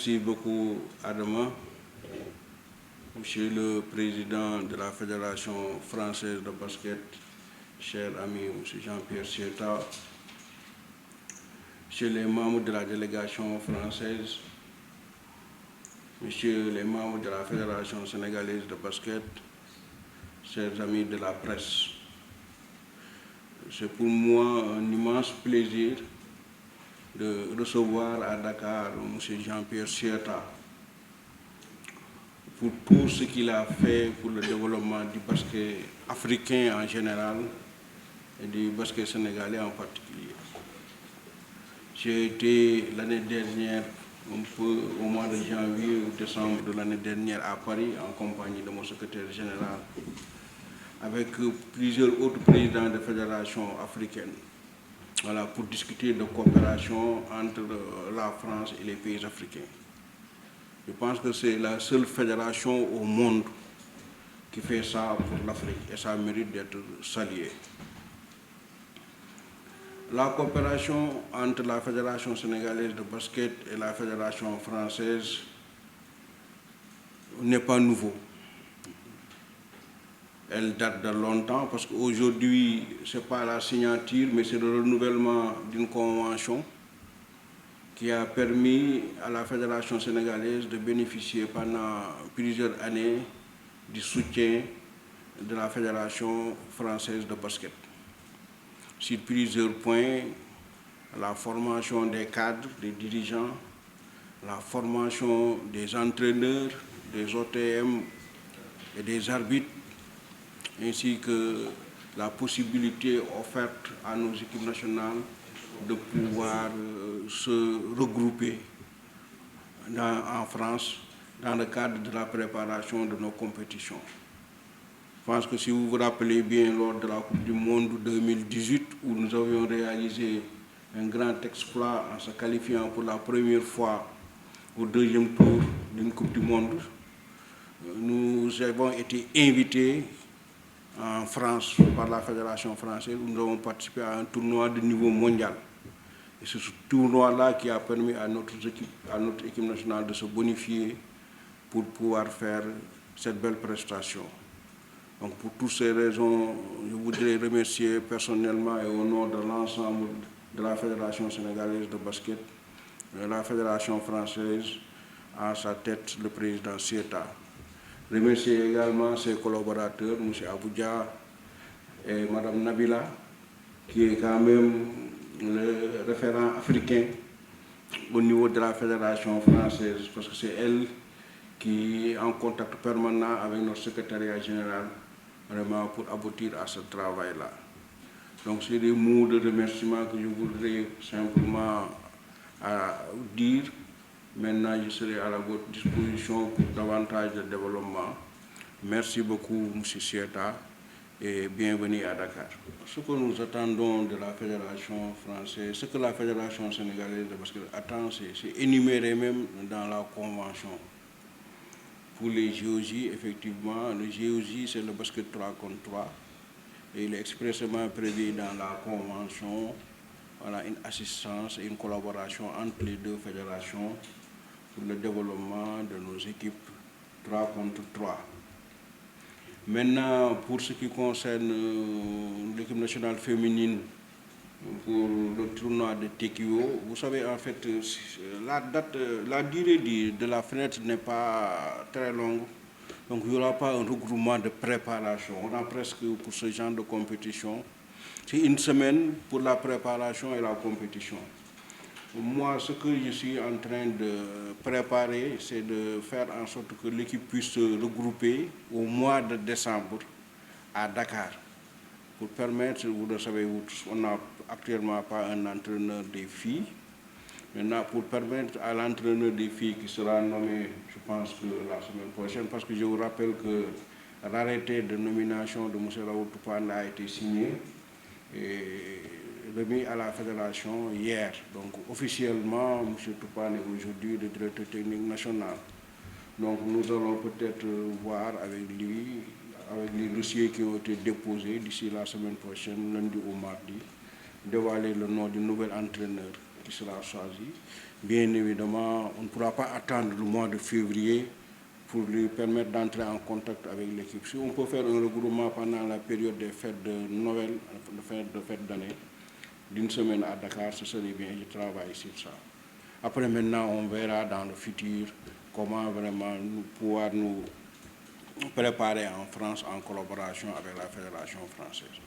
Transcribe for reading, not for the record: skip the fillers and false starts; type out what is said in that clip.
Merci beaucoup, Adama. Monsieur le Président de la Fédération française de basket, cher ami M. Jean-Pierre Sieta, Monsieur les membres de la délégation française, Messieurs les membres de la Fédération sénégalaise de basket, chers amis de la presse, c'est pour moi un immense plaisir de recevoir à Dakar M. Jean-Pierre Sieta pour tout ce qu'il a fait pour le développement du basket africain en général et du basket sénégalais en particulier. J'ai été l'année dernière, un peu au mois de janvier ou décembre de l'année dernière à Paris en compagnie de mon secrétaire général avec plusieurs autres présidents de fédérations africaines, voilà, pour discuter de coopération entre la France et les pays africains. Je pense que c'est la seule fédération au monde qui fait ça pour l'Afrique et ça mérite d'être salué. La coopération entre la Fédération sénégalaise de basket et la Fédération française n'est pas nouveau. Elle date de longtemps parce qu'aujourd'hui, ce n'est pas la signature, mais c'est le renouvellement d'une convention qui a permis à la Fédération sénégalaise de bénéficier pendant plusieurs années du soutien de la Fédération française de basket. Sur plusieurs points, la formation des cadres, des dirigeants, la formation des entraîneurs, des OTM et des arbitres, ainsi que la possibilité offerte à nos équipes nationales de pouvoir se regrouper en France dans le cadre de la préparation de nos compétitions. Je pense que si vous vous rappelez bien, lors de la Coupe du Monde 2018, où nous avions réalisé un grand exploit en se qualifiant pour la première fois au deuxième tour d'une Coupe du Monde, nous avons été invités en France par la Fédération française, où nous avons participé à un tournoi de niveau mondial. Et c'est ce tournoi-là qui a permis à notre équipe nationale de se bonifier pour pouvoir faire cette belle prestation. Donc pour toutes ces raisons, je voudrais remercier personnellement et au nom de l'ensemble de la Fédération sénégalaise de basket, la Fédération française, à sa tête le président Sieta. Remercier également ses collaborateurs, M. Abuja et Mme Nabila, qui est quand même le référent africain au niveau de la Fédération française, parce que c'est elle qui est en contact permanent avec notre secrétariat général, vraiment pour aboutir à ce travail-là. Donc c'est des mots de remerciement que je voudrais simplement dire. Maintenant, je serai à votre disposition pour davantage de développement. Merci beaucoup, M. Sieta, et bienvenue à Dakar. Ce que nous attendons de la Fédération française, ce que la Fédération sénégalaise de basket attend, c'est énuméré même dans la Convention. Pour les JOJ, effectivement, le JOJ, c'est le basket 3 contre 3, et il est expressément prévu dans la Convention, voilà, une assistance et une collaboration entre les deux fédérations pour le développement de nos équipes 3 contre 3. Maintenant, pour ce qui concerne l'équipe nationale féminine pour le tournoi de Tekio, vous savez, en fait, la durée de la fenêtre n'est pas très longue, donc il n'y aura pas un regroupement de préparation. On a presque, pour ce genre de compétition, c'est une semaine pour la préparation et la compétition. Moi, ce que je suis en train de préparer, c'est de faire en sorte que l'équipe puisse se regrouper au mois de décembre à Dakar pour permettre, vous le savez, on n'a actuellement pas un entraîneur des filles. Maintenant, pour permettre à l'entraîneur des filles qui sera nommé, je pense que la semaine prochaine, parce que je vous rappelle que l'arrêté de nomination de M. Raoul Toupane a été signé et remis à la Fédération hier. Donc officiellement, M. Toupane est aujourd'hui le directeur technique national. Donc nous allons peut-être voir avec lui, avec les dossiers qui ont été déposés d'ici la semaine prochaine, lundi ou mardi, dévoiler le nom du nouvel entraîneur qui sera choisi. Bien évidemment, on ne pourra pas attendre le mois de février pour lui permettre d'entrer en contact avec l'équipe. Si on peut faire un regroupement pendant la période des fêtes de Noël, de fêtes d'année, d'une semaine à Dakar, ce serait bien, je travaille sur ça. Après maintenant, on verra dans le futur comment vraiment pouvoir nous préparer en France en collaboration avec la Fédération française.